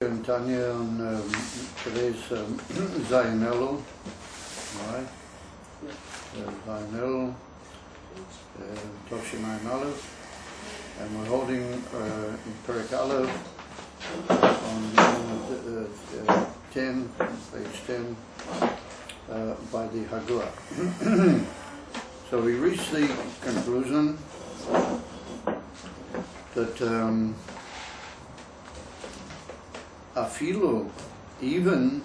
And Tanya on today's Zion Elul, right? Zion Elul, Toshimain Aleph, and we're holding in Perek Aleph on 10, page 10, by the Hagura. So we reached the conclusion that Afilu, even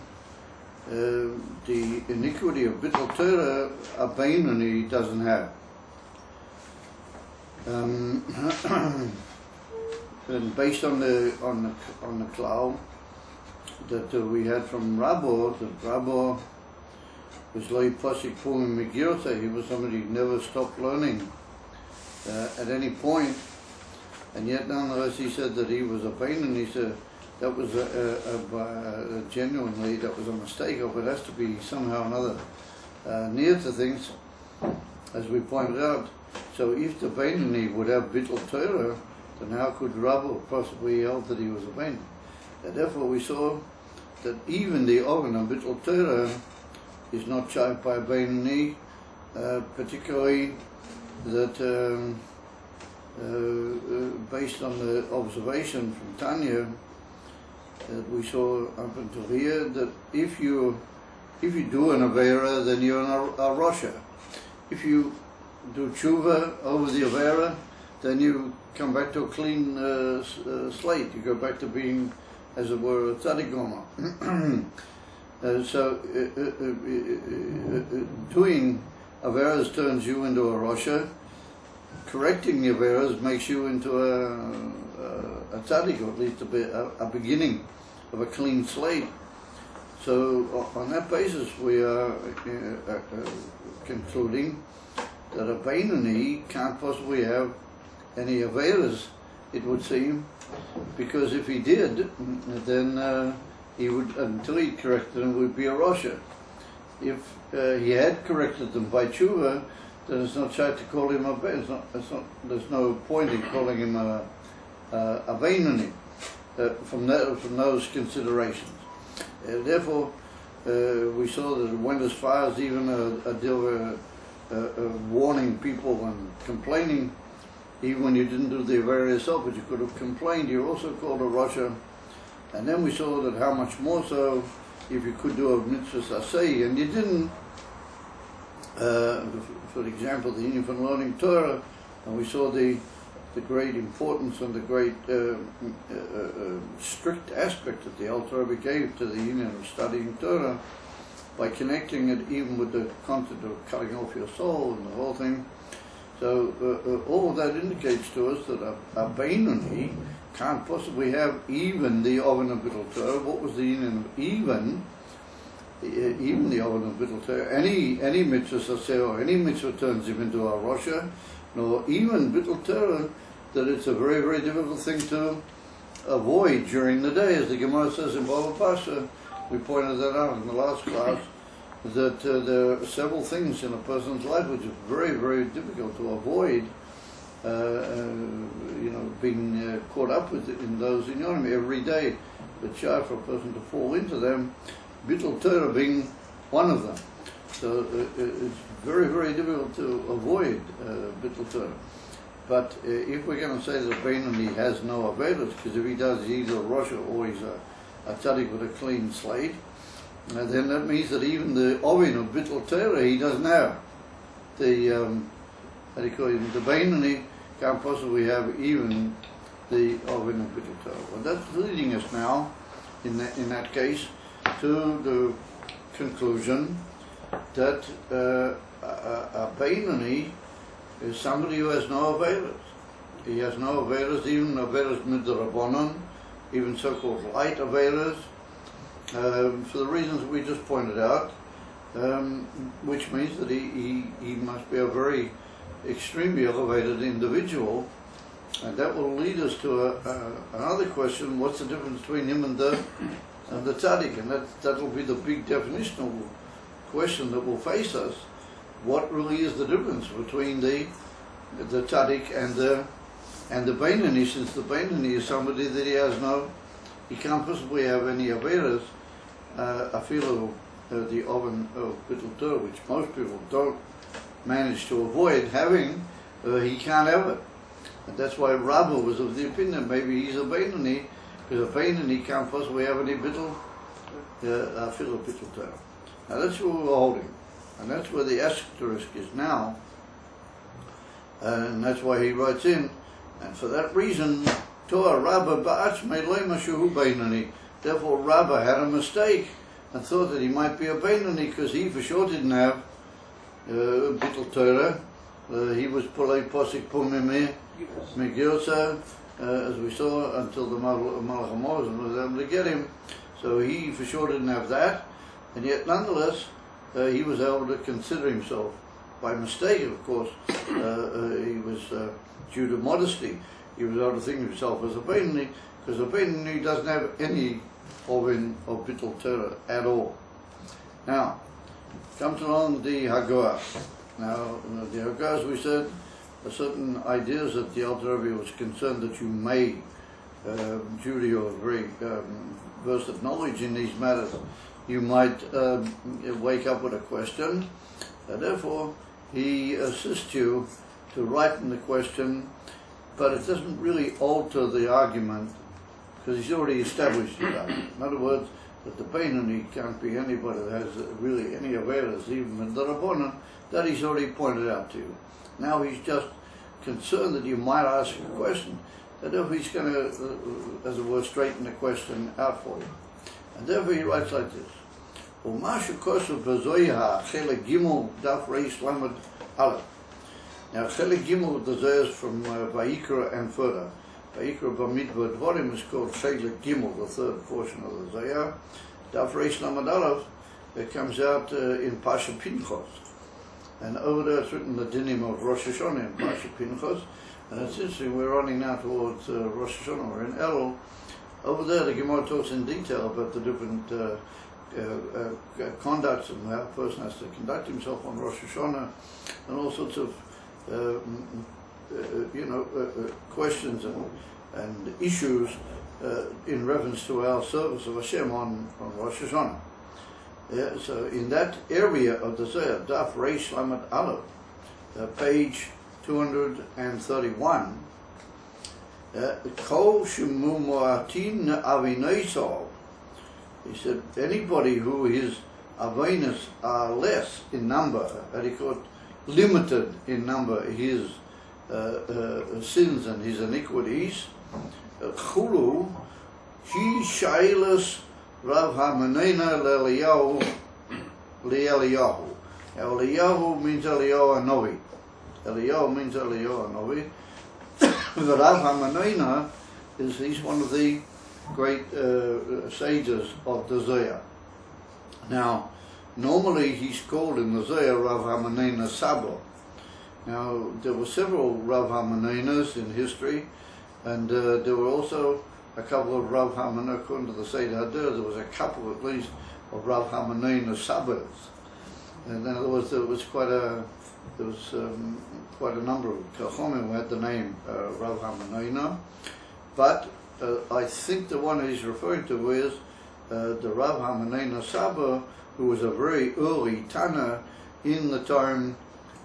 the iniquity of Bittul Torah, a Beinoni doesn't have. And based on the cloud that we had from Rabbo, that Rabbo was Loi Posik Pumim Megillah. He was somebody who never stopped learning at any point, and yet nonetheless he said that he was a Beinoni. He said that was genuinely, that was a mistake of it. Has to be somehow or another near to things, as we pointed out. So if the Beinoni would have Bittul Torah, then how could Rabbo possibly held that he was a Beinoni? And therefore we saw that even the organ of Bittul Torah is not charged by a Beinoni, particularly that based on the observation from Tanya, that we saw up until here, that if you do an Avera, then you're a Rosha. If you do tshuva over the Avera, then you come back to a clean slate. You go back to being, as it were, a tzaddik gomer. So doing Averas turns you into a Rosha. Correcting the Averas makes you into a tzaddik, or at least a beginning of a clean slate. So on that basis we are concluding that a Beinoni can't possibly have any Averas, it would seem, because if he did, then he would, until he corrected them, would be a Rosha. If he had corrected them by tshuva, then it's not right to call him a Beinoni. There's no point in calling him a Beinoni from those considerations. Therefore, we saw that it went as far as even a deal warning people and complaining, even when you didn't do the Avera yourself, but you could have complained, you're also called a Rosha. And then we saw that how much more so if you could do a mitzvah asay and you didn't. For example, the union from learning Torah, and we saw the great importance and the great strict aspect that the Alter Rebbe gave to the union of studying Torah by connecting it even with the concept of cutting off your soul and the whole thing. So all of that indicates to us that a Beinoni can't possibly have even the Oven of Bittul Torah. What was the union of even the Oven of Bittul Torah? Any mitzvah saseh or any mitzvah turns him into a Rosha, nor even Bittul Torah, that it's a very, very difficult thing to avoid during the day. As the Gemara says in Bava Basra, we pointed that out in the last class, that there are several things in a person's life which is very, very difficult to avoid, being caught up with it in those inyanim every day. It's hard for a person to fall into them, Bittul Torah being one of them. So it's very, very difficult to avoid Bittul Torah. But if we're going to say that a Beinoni has no Averas, because if he does, he's either a Rosha or he's a tzaddik with a clean slate, then that means that even the Oven of Bittul Torah he doesn't have. The the Beinoni can't possibly have even the Oven of Bittul Torah. Well, that's leading us now, in that case, to the conclusion that a Beinoni is somebody who has no Averas. He has no Averas, even Averas midrabanan, even so-called light Averas, for the reasons we just pointed out, which means that he must be a very extremely elevated individual, and that will lead us to another question: what's the difference between him and the tzaddik? And that will be the big definitional question that will face us. What really is the difference between the tzaddik and the Beinoni, since the Beinoni is somebody that he has no he can't possibly have any averas, afilu the oven of bittul Torah, which most people don't manage to avoid having, he can't have it. And that's why Rabbah was of the opinion maybe he's a Beinoni, because a Beinoni can't possibly have any bittul, afilu bittul Torah. Now that's what we're holding, and that's where the asterisk is now, and that's why he writes in, and for that reason, Torah Rabbah ba'atzmei lo mashuhu Beinoni. Therefore Rabbah had a mistake and thought that he might be a Beinoni because he for sure didn't have bittul Torah. He was pulei posik pumimi megilsa, as we saw, until the Malach HaMorzen was able to get him. So he for sure didn't have that, and yet nonetheless he was able to consider himself, by mistake of course, he was due to modesty, he was able to think of himself as a Beinoni, because a Beinoni doesn't have any of bittul Torah at all. Now, comes along the Haggadah. Now, the Haggadah, as we said, are certain ideas that the Alter Rebbe was concerned that you may, due to your very versed of knowledge in these matters, you might wake up with a question. Therefore, he assists you to write in the question, but it doesn't really alter the argument, because he's already established it. In other words, that the Beinoni can't be anybody that has really any averas, even in the Rabbanan, that he's already pointed out to you. Now he's just concerned that you might ask a question, and therefore he's going to, as it were, straighten the question out for you. And therefore he writes like this: Umashu kosu b'zoyha chelek gimel daf reish lamed aleph. Now chelek gimel of the Zohar is from Vayikra and further. Vayikra Bamidbar Dvarim is called chelek gimel, the third portion of the Zohar. Daf reish lamed aleph, it comes out in Pasha Pinchos. And over there it's written the dinim of Rosh Hashanah in Pasha Pinchos. And it's interesting, we're running now towards Rosh Hashanah, we're in Elul. Over there the Gemara talks in detail about the different conducts and how a person has to conduct himself on Rosh Hashanah, and all sorts of questions and issues in reference to our service of Hashem on Rosh Hashanah. Yeah, so in that area of the Zohar, Daf Reish Lamed Aleph, page 231, Kol Shemu Moatin Avinoisov. He said, anybody who his avenas are less in number, that he called limited in number, his sins and his iniquities, Chulu, he shailas Rav HaManena Eliyahu. Eliyahu means Eliyahu Hanavi. Eliyahu means Eliyahu Hanavi. The Rav HaManena he's one of the great sages of the Zohar. Now, normally he's called in the Zohar Rav HaManena Sabo. Now, there were several Rav HaManenas in history, and there were also a couple of Rav HaManena, according to the Seder Hader, there was a couple at least of Rav HaManena Sabas. And in other words, there was quite a number of Chachamim who had the name Rav HaManena. But I think the one he's referring to is the Rav HaManena Saba, who was a very early Tana in the time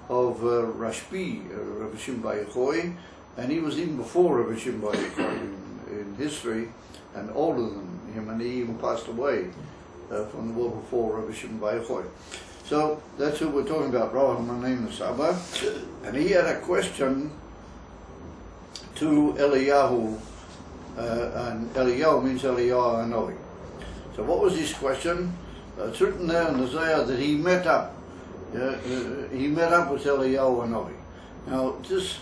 of Rashbi, Rabbi Shimon Bar Yochai, and he was even before Rabbi Shimon Bar Yochai in history, and older than him, and he even passed away from the world before Rabbi Shimon Bar Yochai. So that's who we're talking about, Rav HaManena Saba, and he had a question to Eliyahu, and Eliyahu means Eliyahu Hanavi. So what was his question? It's written there in the Zohar that he met up. He met up with Eliyahu Hanavi. Now this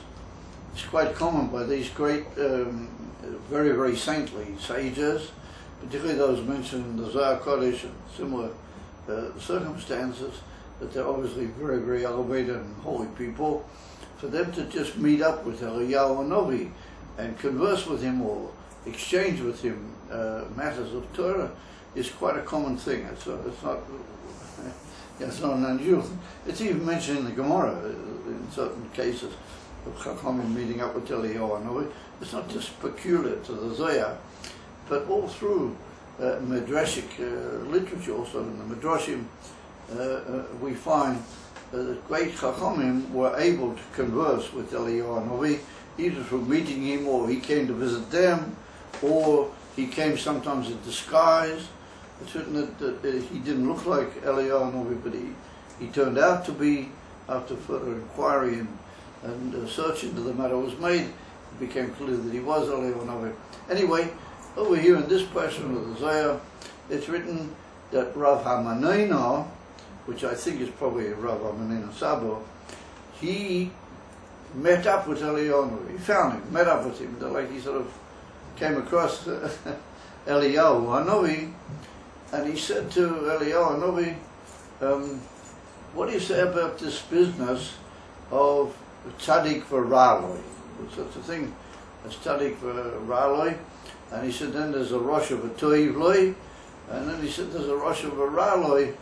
is quite common by these great, very, very saintly sages, particularly those mentioned in the Zohar Kodesh and similar circumstances, that they're obviously very, very elevated and holy people. For them to just meet up with Eliyahu Hanavi and converse with him or exchange with him matters of Torah is quite a common thing. It's not an unusual thing. It's even mentioned in the Gemara in certain cases of Chachamim meeting up with Eliyahu Hanavi. It's not just peculiar to the Zohar. but all through Midrashic literature, also in the Midrashim, we find that great Chachamim were able to converse with Eliyahu Hanavi, either through meeting him, or he came to visit them, or he came sometimes in disguise. It's written that he didn't look like Eliyahu Hanavi, but he turned out to be, after further inquiry and search into the matter was made, it became clear that he was Eliyahu Hanavi. Anyway, over here in this portion of the Zohar, it's written that Rav HaManena, which I think is probably Rav HaManena Sabo, he met up with Eliyahu Hanavi. He found him, met up with him, like he sort of came across Eliyahu Hanavi, and he said to Eliyahu Hanavi, what do you say about this business of tzaddik v'raloi? Such a thing as tzaddik v'raloi. And he said, then there's a rosh of a toivloi, and then he said there's a rosh of a raloi,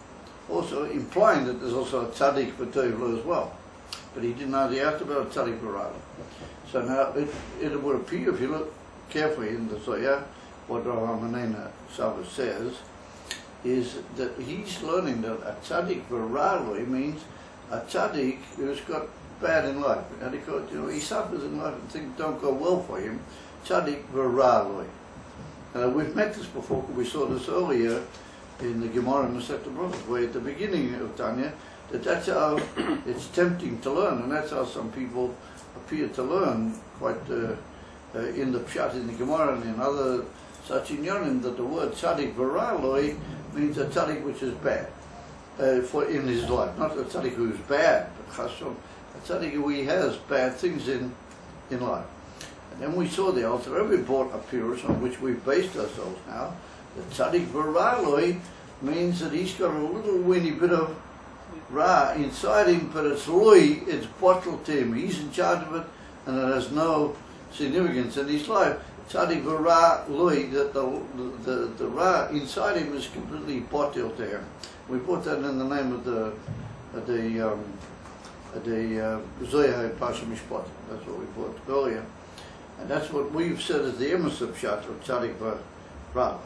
also implying that there's also a tzaddik v'toivloi as well. But he didn't know the answer about a tzaddik v'raloi. So now it would appear, if you look carefully in the Zohar, what Rav HaManena Saba says, is that he's learning that a tzaddik v'raloi means a tzaddik who's got bad in life, and he suffers in life and things don't go well for him. Tzaddik v'raloi. We've met this before. We saw this earlier in the Gemara and the Masechta Brachos, where at the beginning of Tanya, that's how it's tempting to learn, and that's how some people appear to learn quite in the Pshat in the Gemara and in other such inyanim, that the word tzaddik v'raloi means a tzaddik which is bad in his life, not a tzaddik who is bad, but chasson, a tzaddik who he has bad things in life. And then we saw the Alter Rebbe brought a pirush on which we've based ourselves now. The tzaddik v'raloi means that he's got a little weeny bit of ra inside him, but it's loi, it's bottled to him. He's in charge of it, and it has no significance in his life. Tzaddik v'raloi, that the ra inside him is completely bottled to him. We put that in the name of the Zohar Pasha Mishpat. That's what we put earlier. And that's what we've said is the emes of Pshat of tzaddik v'raloi.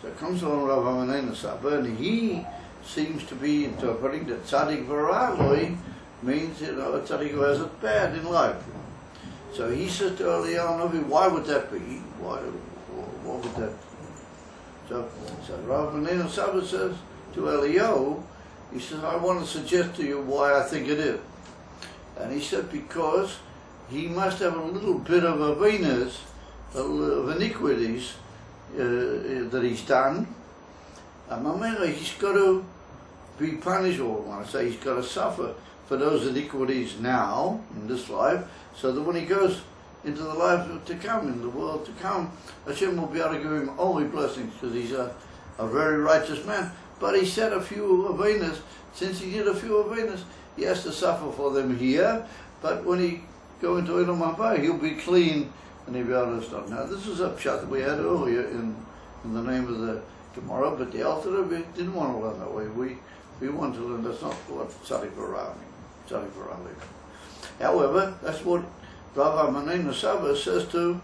So it comes along Rav HaManena Saba, and he seems to be interpreting that tzaddik v'raloi means, a tzaddik who has it bad in life. So he says to Eliyahu Hanavi, why would that be? What would that be? So Rav HaManena Saba says to Eliyahu, he says, I want to suggest to you why I think it is. And he said, because he must have a little bit of avenas, of iniquities that he's done. And he's got to be punished, or I want to say he's got to suffer for those iniquities now, in this life, so that when he goes into the life to come, in the world to come, Hashem will be able to give him only blessings, because he's a very righteous man. But he said a few avenas. Since he did a few avenas, he has to suffer for them here, but when he go into Elam Haba, he'll be clean and he'll be able to stop. Now this is a pshat that we had earlier in the name of the Gemara, but the Alter Rebbe didn't want to learn that way. We want to learn that's not what tzaddik v'raloi means. However, that's what Rav HaManena Saba says to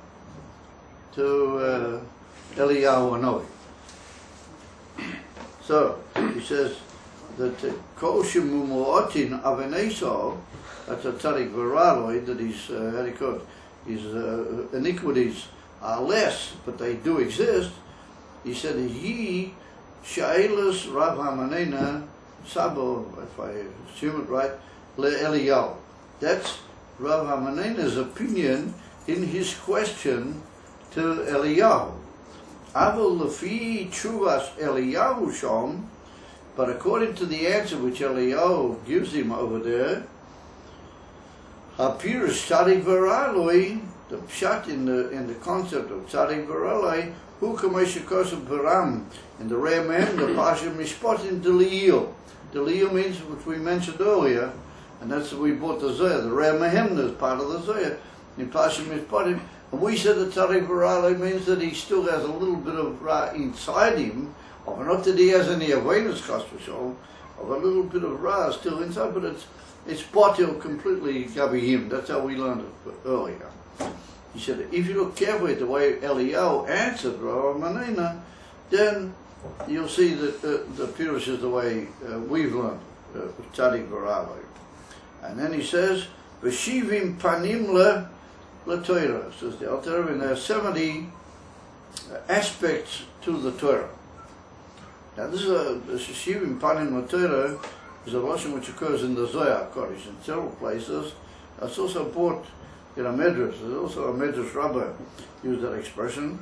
Eliyahu Hanavi. So he says that kol shemu mu'atin aveneso, that's a tzaddik v'raloi, that his iniquities are less, but they do exist. He said, he sha'elas Rav HaManena Saba, if I assume it right, le'Eliyahu. That's Rav HaManena's opinion in his question to Eliyahu. Aval lefi tshuvas Eliyahu shom, but according to the answer which Eliyahu gives him over there, appears tzaddik v'raloi, the pshat in the concept of tzaddik v'raloi, hu kamesha kosem param, in the rare man, the pasha mishpat in deliyil. Deliyil means, which we mentioned earlier, and that's what we brought the Zohar, the rare mahemna is part of the Zohar, in pasha mishpatim. And we said that tzaddik v'raloi means that he still has a little bit of ra inside him, or not that he has any awareness chas v'sholom, of a little bit of ra still inside, but it's batil completely gabihim. That's how we learned it earlier. He said, if you look carefully at the way Eliyahu answered Rav Manina, then you'll see that the Pirush is the way we've learned, Tzadik v'Raloi. And then he says, V'shivim panim le-Torah, says the Alter Rebbe, and there are 70 aspects to the Torah. Now this is the Shivim panim le-Torah is a lashon which occurs in the Zohar Kodesh in several places. It's also brought in a Medrash. There's also a Medrash Rabbah used that expression.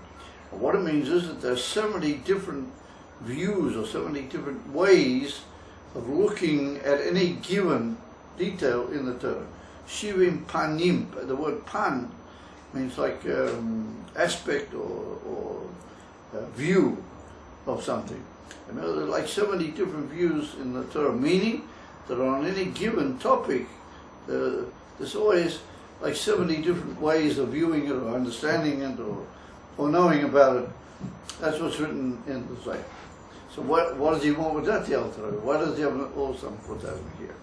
And what it means is that there's 70 different views or 70 different ways of looking at any given detail in the Torah. Shivim panim, the word pan means like aspect or view of something. And there are like 70 different views in the Torah, meaning that on any given topic, there's always like 70 different ways of viewing it or understanding it or knowing about it. That's what's written in the Zohar. So what does he want with that, the Alter Rebbe? Why does he have also put that in here?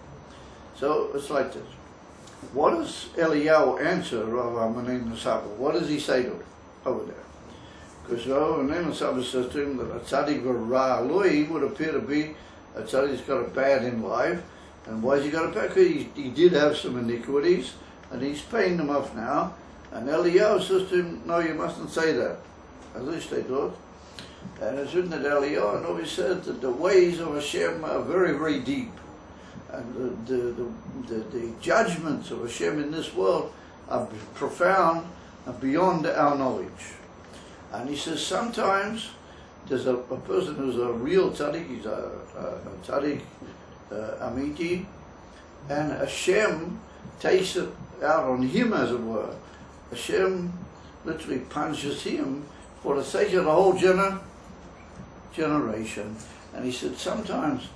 So it's like this. What does Eliyahu answer Rav Manina Saba? What does he say to him over there? Because Rav Manina Saba says to him that a tzaddik v'ra'aloi would appear to be a tzaddik who's got a bad in life. And why has he got a bad? Because he did have some iniquities, and he's paying them off now. And Eliyahu says to him, no, you mustn't say that. At least they thought. And it's written that Eliyahu always said that the ways of Hashem are very, very deep. And the judgments of Hashem in this world are profound and beyond our knowledge. And he says sometimes there's a person who's a real tzaddik, he's a tzaddik amiti, and Hashem takes it out on him, as it were. Hashem literally punishes him for the sake of the whole generation. And he said sometimes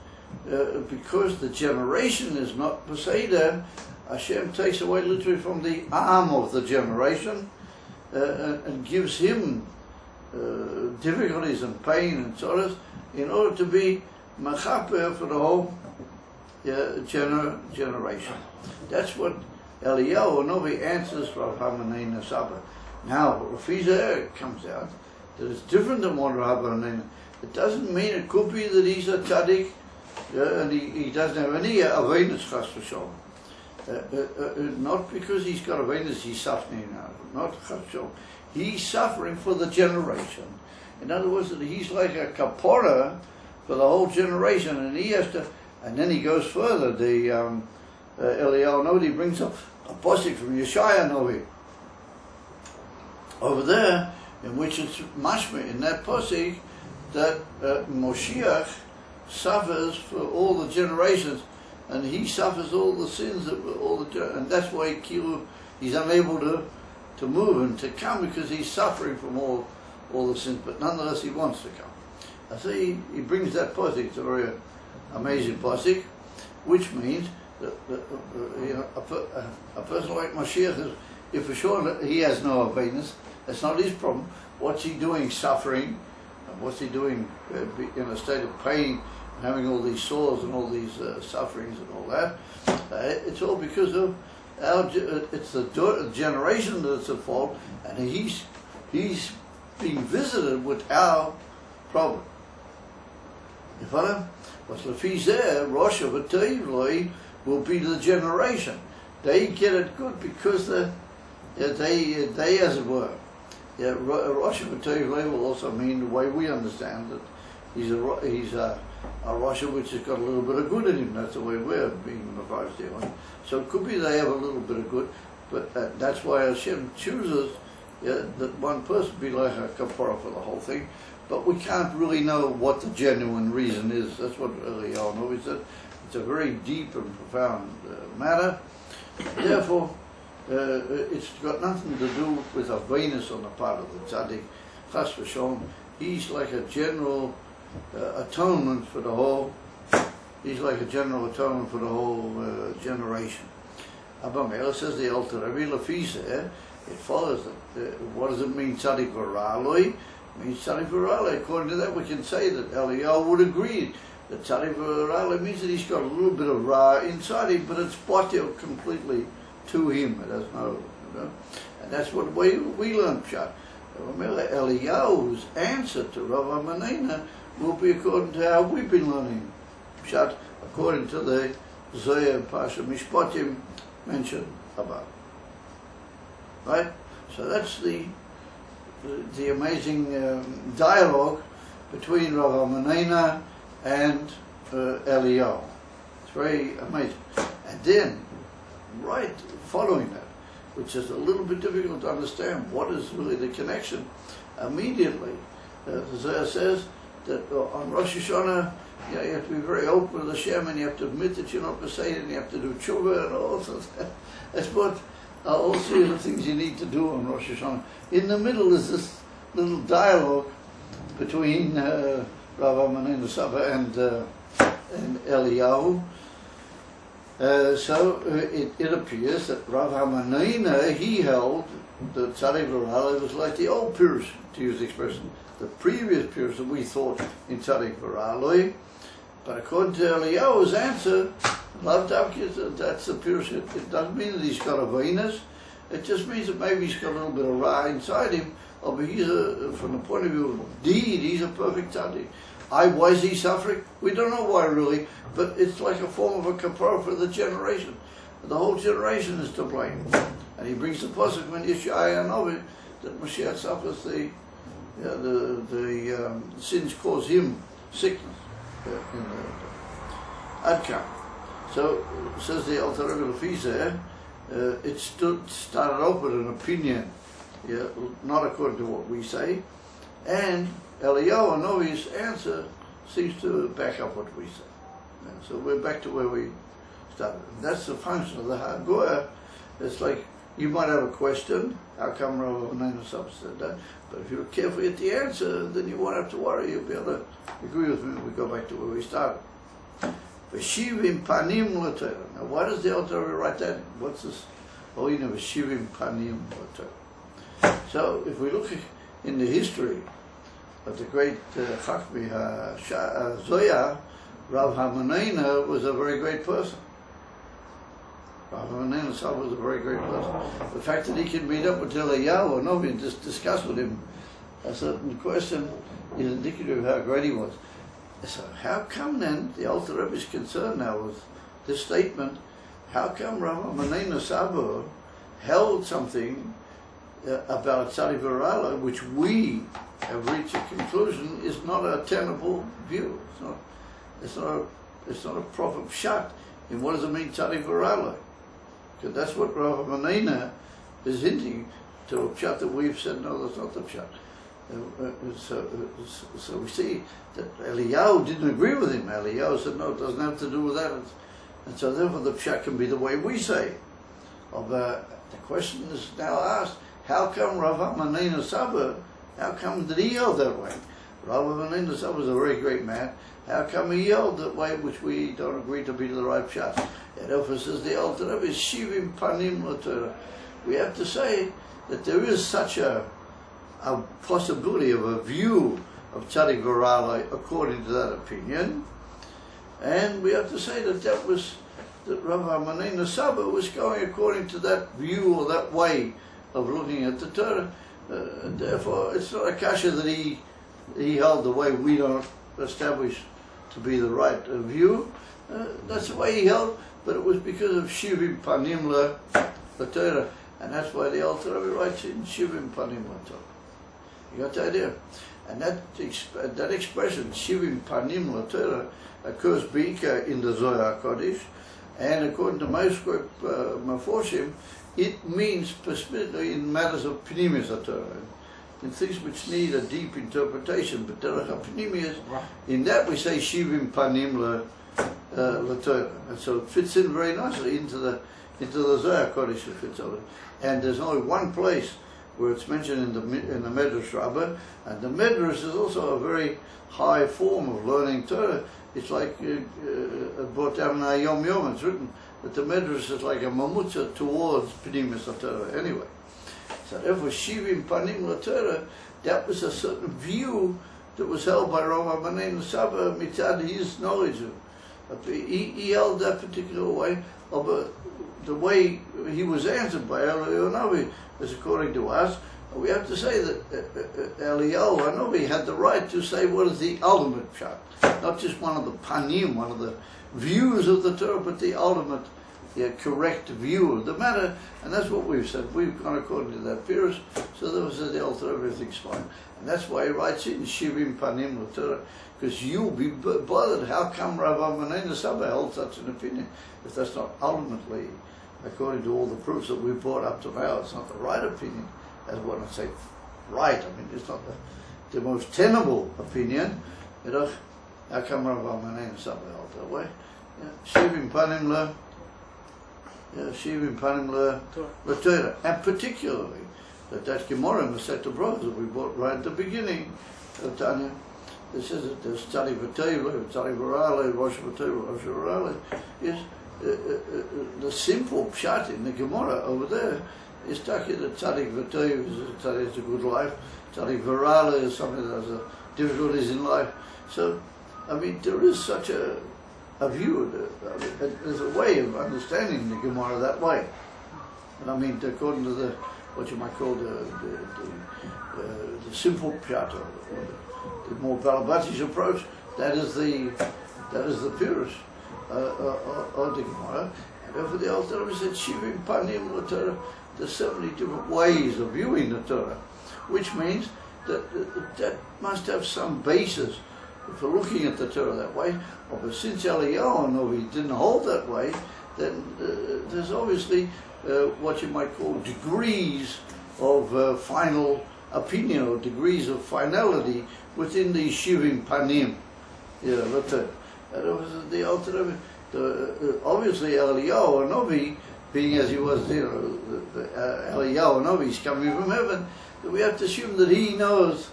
because the generation is not Peseda, Hashem takes away literally from the arm of the generation and gives him difficulties and pain and sorrows in order to be machaper for the whole generation. That's what Eliyahu Novi answers for Rav Manina Saba. Now, Rafiza comes out that it's different than what Rav Manina. It doesn't mean it could be that he's a tzaddik and he doesn't have any awareness, chas v'sholom. Not because he's got awareness, he's suffering now. Not chas v'sholom. He's suffering for the generation. In other words, that he's like a kapora for the whole generation, and he has to. And then he goes further. The Eliyahu Novi brings up a posik from Yeshaya Novi over there, in which it's mashma in that posik that Moshiach suffers for all the generations, and he suffers all the sins of all the, and that's why he's unable to move and to come, because he's suffering from all the sins, but nonetheless he wants to come. I see he brings that posik. It's a very amazing posik, which means that a person like Mashiach, if for sure he has no awareness, that's not his problem. What's he doing suffering? And what's he doing in a state of pain, and having all these sores and all these sufferings and all that? It's all because of it's the generation that's at fault, and he's being visited with our problem. You follow? What's Lefizeh, Rosh Hashanah will be the generation. They get it good because they as it were. Yeah, Rosh Hashanah will also mean the way we understand it. He's a Rosh which has got a little bit of good in him. That's the way we're being advised here. So it could be they have a little bit of good, but that's why Hashem chooses that one person be like a kapara for the whole thing. But we can't really know what the genuine reason is. That's what Eliyahu Novi said. It's a very deep and profound matter. Therefore, it's got nothing to do with a Venus on the part of the tzaddik. Chas v'sholom, he's like a general atonement for the whole. He's like a general atonement for the whole generation. Abba Meir says the Alter Rebbe Lefizeh, it follows that. What does it mean, tzaddik v'ra'aloi? It means tzaddik v'ra'aloi. According to that, we can say that Eliyahu would agree that tzaddik v'ra'aloi means that he's got a little bit of ra inside him, but it's batil completely to him. It has you know? And that's what we learn Pshat. Remember, Eliyahu's answer to Rav Amanina will be according to how we've been learning Pshat, according to the Zohar Pasha Mishpatim mentioned above. Right? So that's the amazing dialogue between Rav Amanina and Eliyahu. It's very amazing. And then, right following that, which is a little bit difficult to understand, what is really the connection? Immediately, the Zohar says that on Rosh Hashanah, you have to be very open to the Hashem, and you have to admit that you're not Pesach, and you have to do tshuva and all sorts of that. That's what all series of things you need to do on Rosh Hashanah. In the middle is this little dialogue between Rav Amanina Saba and Eliyahu. So it appears that Rav Amanina, he held that Tzadik V'Ra'aloi was like the old Pirush, to use the expression, the previous Pirush that we thought in Tzadik V'Ra'aloi. But according to Eliyahu's answer, Lav Davka, that's the Pirush. It doesn't mean that he's got a Venus. It just means that maybe he's got a little bit of Ra inside him. But he's from the point of view of deed, he's a perfect Tzadik. Why is he suffering? We don't know why really, but it's like a form of a kapara for the generation. The whole generation is to blame. And he brings the pasuk when Yeshaya Novi that Mashiach suffers the sins cause him sickness in the Adkam. So says the Alter Rebbe Lefizeh, it started off with an opinion, not according to what we say, and Eliyahu Novi's answer seems to back up what we say. And so we're back to where we started. And that's the function of the Hagoya. It's like you might have a question, how come Rav Amanina Saba said that? But if you look carefully at the answer, then you won't have to worry. You'll be able to agree with me when we go back to where we started. V'shivim panim l'Torah. Now, why does the Alter Rebbe write that? What's this? Oh, you know, v'shivim panim l'Torah. So, if we look in the history of the great Chachmi Zoya, Rav Amanina was a very great person. Rav Amanina Saba was a very great person. The fact that he can meet up with Eliyahu or Novi and just discuss with him a certain question is indicative of how great he was. So how come then the Alter Rebbe is concerned now with this statement? How come Rav Amanina Saba held something about Tzadik V'Ra'aloi, which we have reached a conclusion is not a tenable view. It's not a proper pshat. And what does it mean, Tzadik V'Ra'aloi? Because that's what Rav Amanina is hinting to a pshat that we've said no, that's not the pshat. So we see that Eliyahu didn't agree with him. Eliyahu said no, it doesn't have to do with that. And so therefore the pshat can be the way we say. The question is now asked, how come Rav Amanina Saba, how come did he held that way? Rav Amanina Saba was a very great man. How come he held that way, which we don't agree to be the right pshat? And therefore says the Alter Rebbe, Shivim Panim l'Torah. We have to say that there is such a possibility of a view of Tzadik V'Ra'aloi according to that opinion, and we have to say that that Rav Amanina Saba was going according to that view or that way of looking at the Torah. Therefore, it's not a kasha that he held the way we don't establish to be the right view. That's the way he held, but it was because of Shivim Panim l'Torah, and that's why the Alter Rebbe writes in Shivim Panim l'Torah. You got the idea? And that expression, Shivim Panim l'Torah, occurs b'ikar in the Zohar HaKodesh, and according to most Meforshim, it means specifically in matters of Pnimis HaTorah, in things which need a deep interpretation, but Derech HaPnimis, in that we say Shivim Panim l'Torah. And so it fits in very nicely into the Zohar HaKodesh, it fits over. And there's only one place where it's mentioned in the Medrash Rabbah, and the Medrash is also a very high form of learning Torah. It's like brought down in our Yom Yom, it's written that the Medrash is like a mamutza towards Pnimis HaTorah anyway. So therefore, Shivim Panim l'Torah, that was a certain view that was held by Rav Amanina Saba mitzad his knowledge he held that particular way of the way he was answered by Eliyahu Hanavi, as according to us. We have to say that Eliyahu Hanavi had the right to say what is the ultimate pshat, not just one of the panim, one of the views of the Torah, but the ultimate correct view of the matter, and that's what we've said. We've gone according to that Pirush, so that was the altar, everything's fine. And that's why he writes it in Shivim Panim L'Torah, because you'll be bothered, how come Rav Amenena Saba held such an opinion, if that's not ultimately, according to all the proofs that we've brought up to now, it's not the right opinion. As when I say right, I mean it's not the most tenable opinion. You know, how come Rav Amenena Saba held that way? Shivim Panim L'Torah, and particularly that Gemara in the set of brothers that we brought right at the beginning of Tanya. It says that there's Tzadik V'Teiv, Tzadik V'Rale, Rosh V'Teiv, Rosh V'Rale, is the simple pshat in the Gemara over there is talking that Tzadik V'Teiv is a good life, Tzadik V'Rale is something that has difficulties in life. So, I mean, there is such a view, there's a way of understanding the Gemara that way. And I mean, according to what you might call the simple pshat, or the more Balabati's approach, that is the purest of the Gemara. And over the Alter Rebbe said, Shivim Panim L'Torah, there's so many different ways of viewing the Torah, which means that must have some basis for looking at the Torah that way. But since Eliyahu Hanavi didn't hold that way, then there's obviously what you might call degrees of final opinion, or degrees of finality within the Shivim Panim. The Alter Rebbe, obviously Eliyahu Hanavi, being as he was, Eliyahu Hanavi is coming from heaven, we have to assume that he knows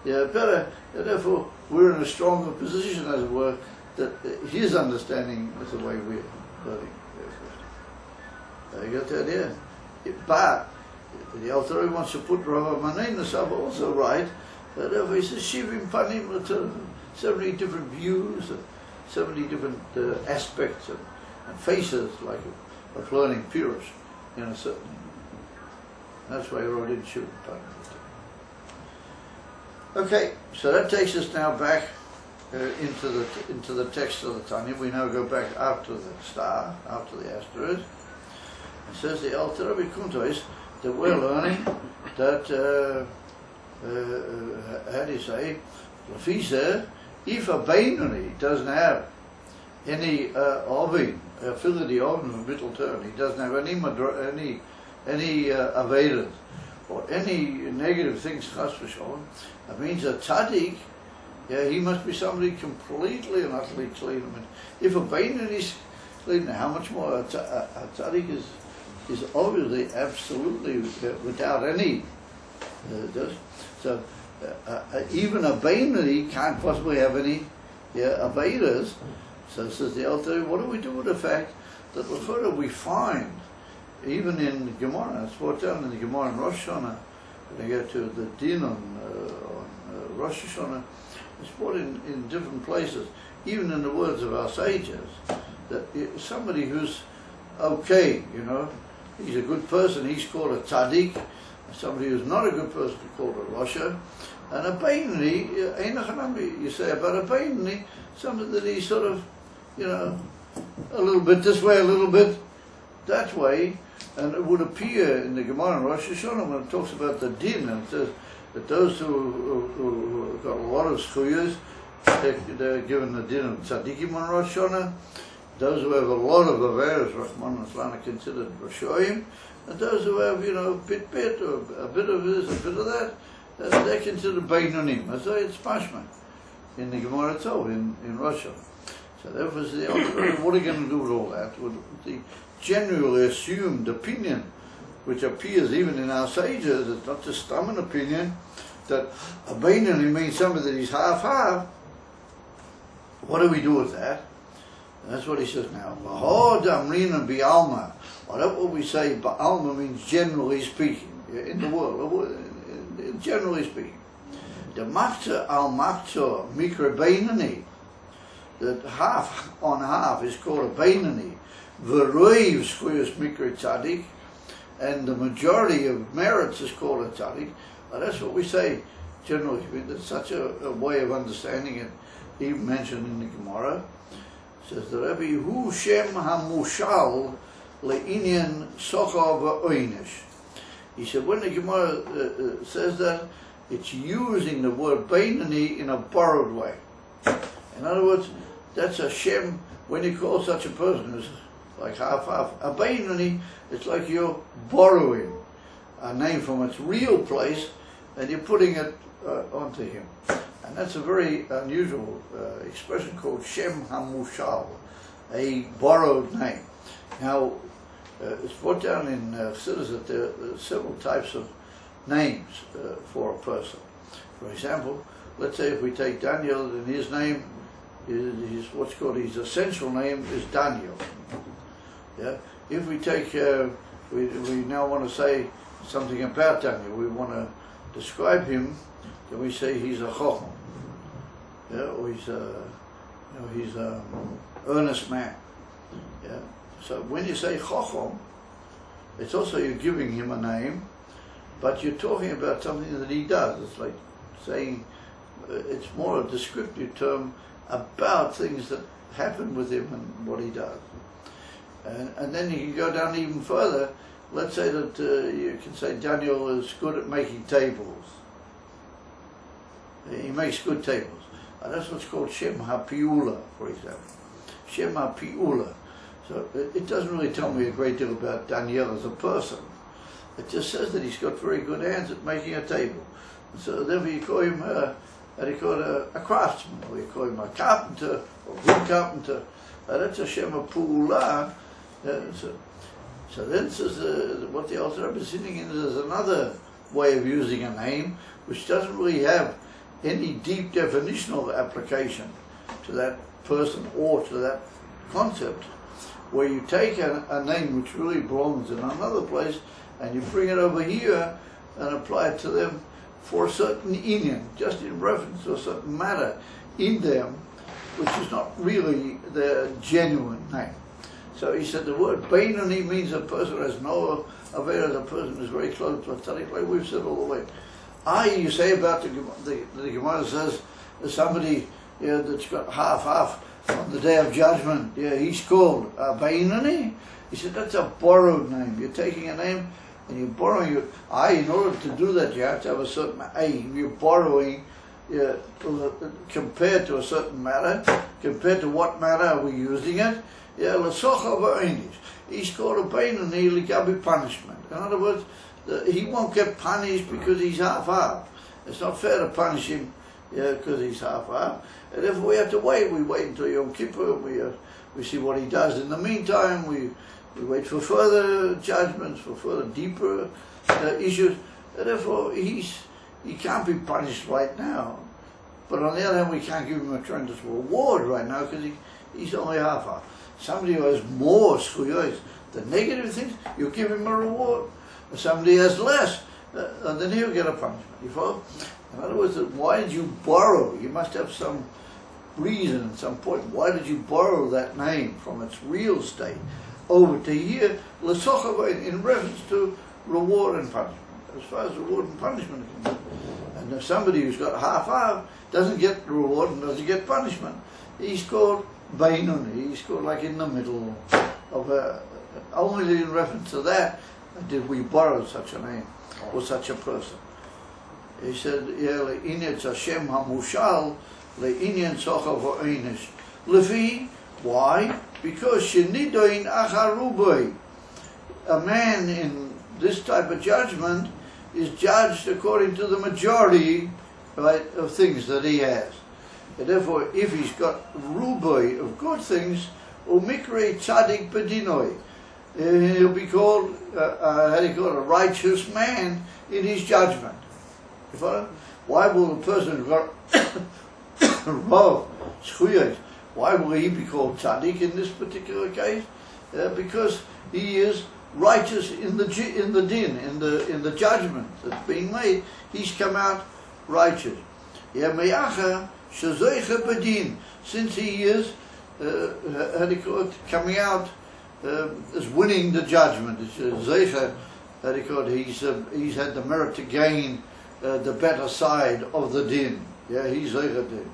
better, and therefore we're in a stronger position, as it were, that his understanding is the way we're learning. You got the idea? But the Alter Rebbe wants to put Rav Amenena Saba also right, that he says Shivim Panim L'Torah, so many different views, and so many different aspects and faces, like of learning Pirush, certainly. That's why he wrote in Shivim Panim L'Torah. Okay, so that takes us now back into the text of the Tanya. We now go back after the star, after the asteroid. It says the Alter Rebbe Kuntois that we're learning that how do you say, Lafisa, if a Beinoni doesn't have any affinity oven from middle turn, he doesn't have any Avedas or any negative things, chas v'shalom, that means a tzaddik, he must be somebody completely and utterly clean. I mean, if a Beinoni is clean, how much more a tzaddik is obviously absolutely without any. So even a Beinoni can't possibly have any Avedas. So says the Alter, what do we do with the fact that we find, even in Gemara, it's brought down in the Gemara in Rosh Hashanah, when you go to the din on Rosh Hashanah, it's brought in different places, even in the words of our sages, that somebody who's okay, he's a good person, he's called a tzaddik. Somebody who's not a good person is called a Rasha. And a Beinoni, you say about a Beinoni, something that he's sort of, a little bit this way, a little bit that way. And it would appear in the Gemara in Rosh Hashanah when it talks about the din, and it says that those who got a lot of schuyas, they're given the din of tzaddikim on Rosh Hashanah. Those who have a lot of averos, Rahman and Islam, are considered Rashoim, and those who have, a bit, or a bit of this, a bit of that, they're considered Beinonim. As though it's Pashma in the Gemara itself, in Rosh Hashanah. So therefore, what are you going to do with all that? With the generally assumed opinion, which appears even in our sages, it's not just an opinion, that a Beinoni means somebody that is half-half. What do we do with that? That's what he says now. Damrina bi'alma. Whatever we say, ba'alma means generally speaking, in the world, generally speaking. The machta al machta mikra beinani. that half on half is called a Beinani, V'roiv Zchuyos Mikra Tzaddik, and the majority of merits is called a Tzaddik. That's what we say generally. There's such a way of understanding it, even mentioned in the Gemara. It says the Rebbe, Hu Shem HaMushal Le'inyan Socha V'oinish. He said when the Gemara says that, it's using the word Beinani in a borrowed way. In other words, that's a Shem, when you call such a person who's like half-half. A Beinani, it's like you're borrowing a name from its real place and you're putting it onto him. And that's a very unusual expression called Shem HaMushal, a borrowed name. Now, it's brought down in Chassidus that there are several types of names for a person. For example, let's say if we take Daniel, and his name is what's called his essential name is Daniel. Yeah. If we take, we now want to say something about Daniel. We want to describe him. Then we say he's a chacham. Yeah, or he's a earnest man. Yeah. So when you say chacham, it's also you're giving him a name, but you're talking about something that he does. It's like saying, it's more a descriptive term about things that happen with him and what he does. And then you can go down even further. Let's say that you can say Daniel is good at making tables. He makes good tables. And that's what's called Shem HaPiula, for example. Shem HaPiula. So it doesn't really tell me a great deal about Daniel as a person. It just says that he's got very good hands at making a table. And so therefore you call him a craftsman, or you call him a carpenter, or wood carpenter. That's a Shem HaPiula. So then says what the Alter Rebbe is sitting in is another way of using a name which doesn't really have any deep definitional application to that person or to that concept, where you take a name which really belongs in another place and you bring it over here and apply it to them for a certain inyan, just in reference to a certain matter in them, which is not really their genuine name. So he said the word Beinani means a person who has no avera, a person who is very close to a tzaddik, like we've said all the way. You say about the Gemara says somebody that's got half on the day of judgment, he's called Beinani. He said that's a borrowed name. You're taking a name and you're borrowing it. In order to do that, you have to have a certain you're borrowing compared to a certain matter. Compared to what matter are we using it? He's called a Beinani ligabi punishment. In other words, he won't get punished because he's half-half. It's not fair to punish him because he's half-half. And therefore we have to wait. We wait until Yom Kippur. We see what he does. In the meantime, we wait for further judgments, for further deeper issues. And therefore he can't be punished right now. But on the other hand, we can't give him a tremendous reward right now because he's only half-half. Somebody who has more schuyos, the negative things, you give him a reward. If somebody has less, then he'll get a punishment. You follow? In other words, why did you borrow? You must have some reason at some point. Why did you borrow that name from its real state over to here, in reference to reward and punishment? As far as reward and punishment are concerned. And if somebody who's got half doesn't get reward and doesn't get punishment, he's called Beinani. He's called like in the middle of only in reference to that did we borrow such a name or such a person. He said, "Le'inyan Hashem HaMushal le'inyan Socha v'Einish." Lefi, why? Because shenidoin acharuboi. A man in this type of judgment is judged according to the majority, right, of things that he has. And therefore, if he's got ruboi of good things, umikre tzaddik bedinoi, he'll be called, a righteous man in his judgment. You follow? Why will a person who's got rav, schuyos, why will he be called tzaddik in this particular case? Because he is righteous in the din, in the judgment that's being made. He's come out righteous. Shazeicha Badin, since he is, coming out as winning the judgment. Zeicha, he's had the merit to gain the better side of the din. Yeah, he's Zeicha din.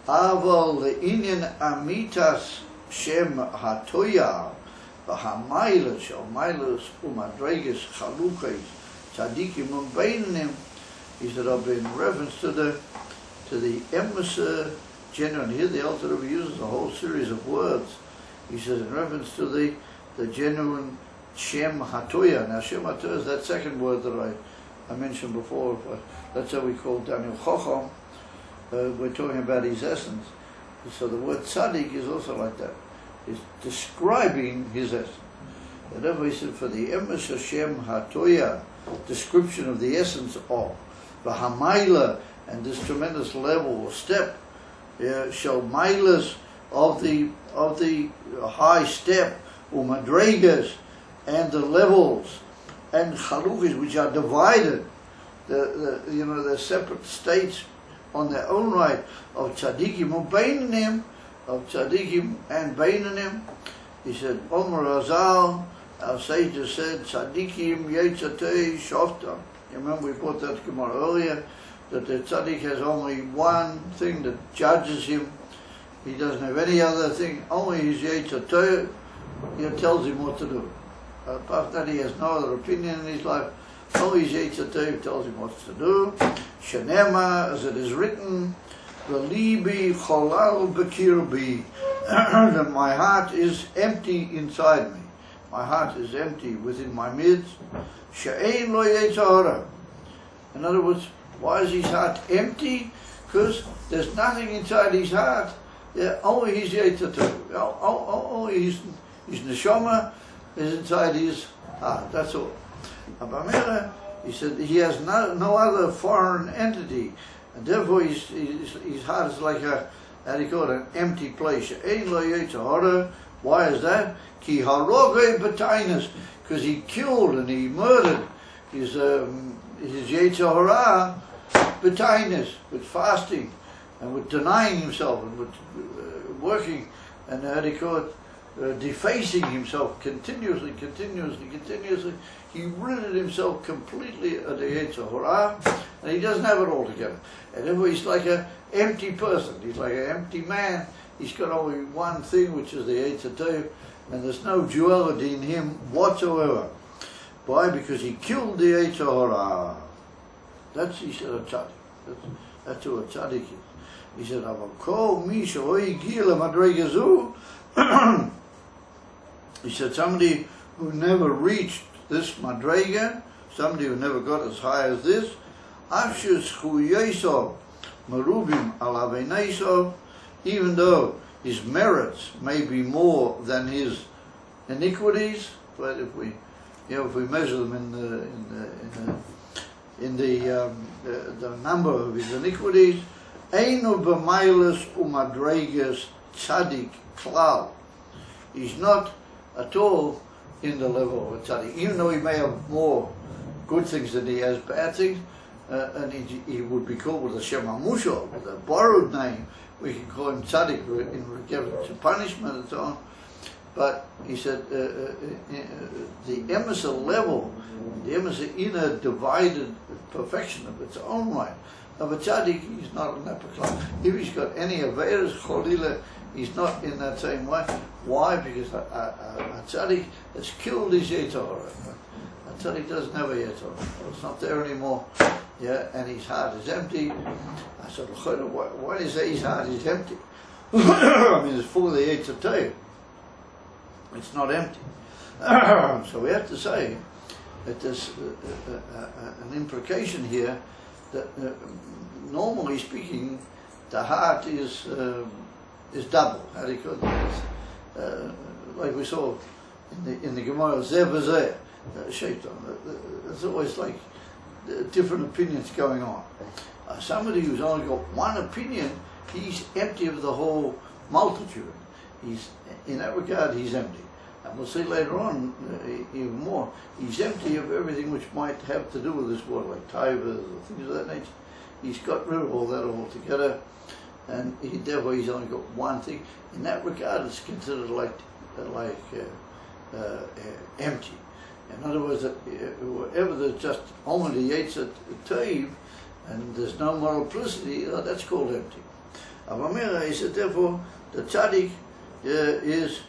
Aval le'inyan amitas shem hatoya v'hamaylas shel maylas umadreges chalukes tzadikim u'beinim. He said, in reference to the emes genuine. Here the Alter Rebbe uses a whole series of words. He says in reference to the genuine Shem Hatoya. Now Shem Hatoya is that second word that I mentioned before. That's how we call Daniel Chocham. We're talking about his essence. So the word tzaddik is also like that. It's describing his essence. And therefore he said, for the emes Hashem Hatoya, description of the essence of the Hamayla, and this tremendous level or step, shall milas of the high step, umadregas, and the levels, and chalukis, which are divided, the separate states on their own right, of tzadikim u'beinanim, of tzadikim and beinanim. He said, Omer Razal, our sages said, tzadikim yetzatei shofta. You remember we brought that Gemara earlier, that the tzaddik has only one thing that judges him. He doesn't have any other thing. Only his yetzatei tells him what to do. Apart from that, he has no other opinion in his life. Only his yetzatei tells him what to do. Shenema, as it is written, v'libi cholal b'kirbi, that my heart is empty inside me. My heart is empty within my midst. She'ein lo yetzahara. In other words, why is his heart empty? Because there's nothing inside his heart. Yeah, only his yetzatei. Only his neshama is inside his heart. That's all. Abamela, he said he has no other foreign entity, and therefore his heart is like how do you call it, an empty place. She'ein lo yetzahara. Why is that? Ki harogei b'tainas, because he killed and he murdered his Yetzer Hara b'tainas, with fasting and with denying himself and with working and defacing himself continuously. He ridded himself completely of the Yetzer Hara, and he doesn't have it all together. And therefore he's like an empty person. He's like an empty man. He's got only one thing, which is the yetzatei, and there's no duality in him whatsoever. Why? Because he killed the Yetzer Hara. That's, he said, a tzaddik. That's who a tzaddik is. He said, Avakol mi she'oi igi lemadrega zu. He said, somebody who never reached this madrega, somebody who never got as high as this, afshe zchuyosov merubim al aveinosov, even though his merits may be more than his iniquities, but if we measure them in the number of his iniquities, einu b'mailas umadregas tzaddik klal. He's not at all in the level of a tzaddik, even though he may have more good things than he has bad things, and he would be called with a Shem HaMushal, with a borrowed name. We can call him tzaddik in regard to punishment and so on. But he said the emes level, the emes inner divided perfection of its own right. Of a tzaddik, he's not in that class. If he's got any averas cholila, he's not in that same way. Why? Because a tzaddik has killed his Yetzer Hara. A tzaddik doesn't have a Yetzer Hara. It's not there anymore. Yeah, and his heart is empty. I said, why do you say his heart is empty? I mean, it's full of the yetzatei. It's not empty. So we have to say that there's an implication here that normally speaking, the heart is double. How do you call it? Like we saw in the Gemara, Zeh v'Zeh, Shaitan. There's always like different opinions going on. Somebody who's only got one opinion, he's empty of the whole multitude. He's, in that regard, he's empty. And we'll see later on, even more, he's empty of everything which might have to do with this world, like taivas or things of that nature. He's got rid of all that altogether. and therefore he's only got one thing. In that regard, it's considered like empty. In other words, wherever there's just only the Yetzer Toiv, and there's no multiplicity, that's called empty. He said, therefore, the tzaddik is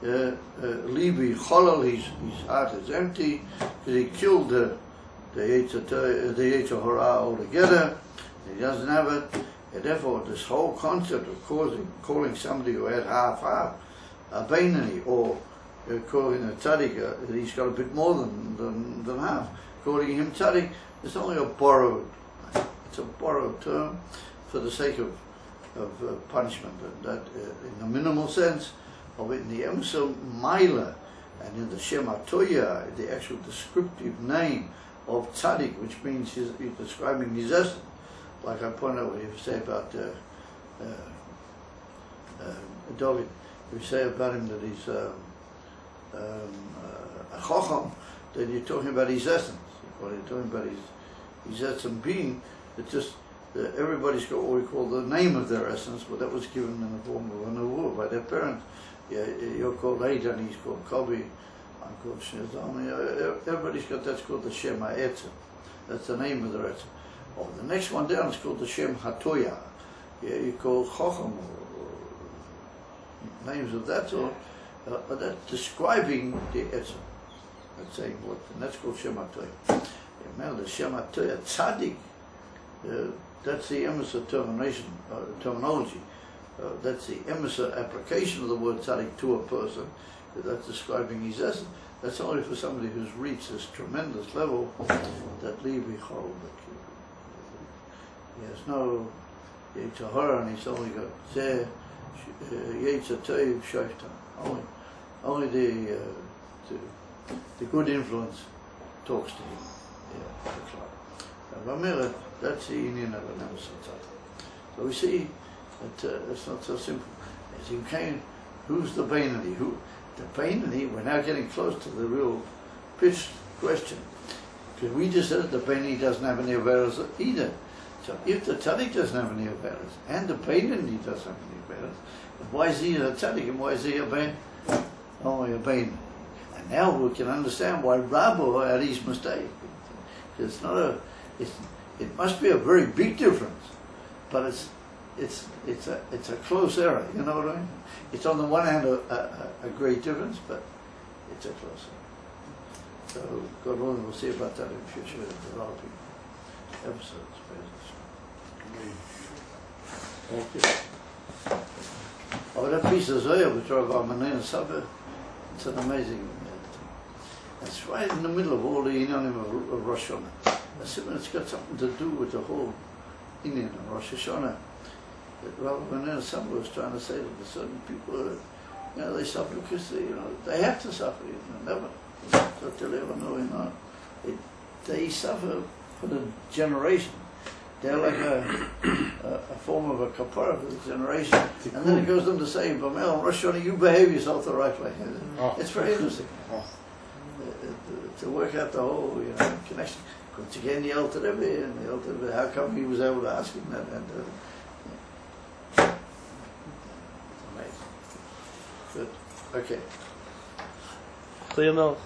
Libi Cholol, his heart is empty, because he killed the Yetzer Hara altogether, he doesn't have it, and therefore this whole concept of calling somebody who had half-half a Beinani, or calling a tzaddik, he's got a bit more than half, calling him tzaddik, it's only a borrowed term for the sake of punishment, and that in the minimal sense of it, in the Emser Maila and in the Shem HaToya, the actual descriptive name of tzaddik, which means he's describing his essence. Like I pointed out what you say about David, you say about him that he's a chacham, then you're talking about his essence. When you're talking about his essence being, it's just everybody's got what we call the name of their essence, but that was given in the form of a nevuah by their parents. You're called Eitan, he's called Kobi, I'm called Shnezdami. Everybody's got, that's called the Shem HaEtzer. That's the name of their Etzer. Oh, the next one down is called the Shem HaToya. You call Chacham, or names of that sort. That's describing the Etzer. That's saying what, and that's called Shem HaToya. Now the Shem HaToya tzaddik, that's the emisar terminology. That's the emisar application of the word tzaddik to a person. That's describing his essence. That's only for somebody who's reached this tremendous level that Levi Chol. He has no Yetzer Hara, and he's only got Zeh, Yetzer Toiv, Shofta. Only the good influence talks to him. Yeah, that's right. That's the union of an emisar tzaddik. So we see that it's not so simple. As in Cain, who's the Beinani? The Beinani, we're now getting close to the real pitched question. Because we just said the Beinani doesn't have any averas either. So if the tzaddik doesn't have any averas, and the Beinani doesn't have any averas, why is he a tzaddik and why is he only a Beinani? And now we can understand why Rabbo had his mistake. It's not it must be a very big difference, but it's a close error. You know what I mean? It's on the one hand a great difference, but it's a close error. So God willing, we'll see about that in the future in developing episodes. Okay. Oh, that piece of Zohar which Rav Armanen Sabah, it's an amazing thing. It's right in the middle of all the inyanim of Rosh Hashanah. It's got something to do with the whole inyan of Rosh Hashanah. Rav Armanen Sabah was trying to say that certain people, they suffer because they have to suffer. Never. So till they ever know, they suffer for the generation. They're like a form of a kapara for the generation. And then it goes on to say, Bamel, Rosh Hashanah, you behave yourself the right way. It's very interesting. To work out the whole connection. Once again, the Alter Rebbe, and the Alter Rebbe, how come he was able to ask him that? And, it's amazing. Good. Okay. Clear now.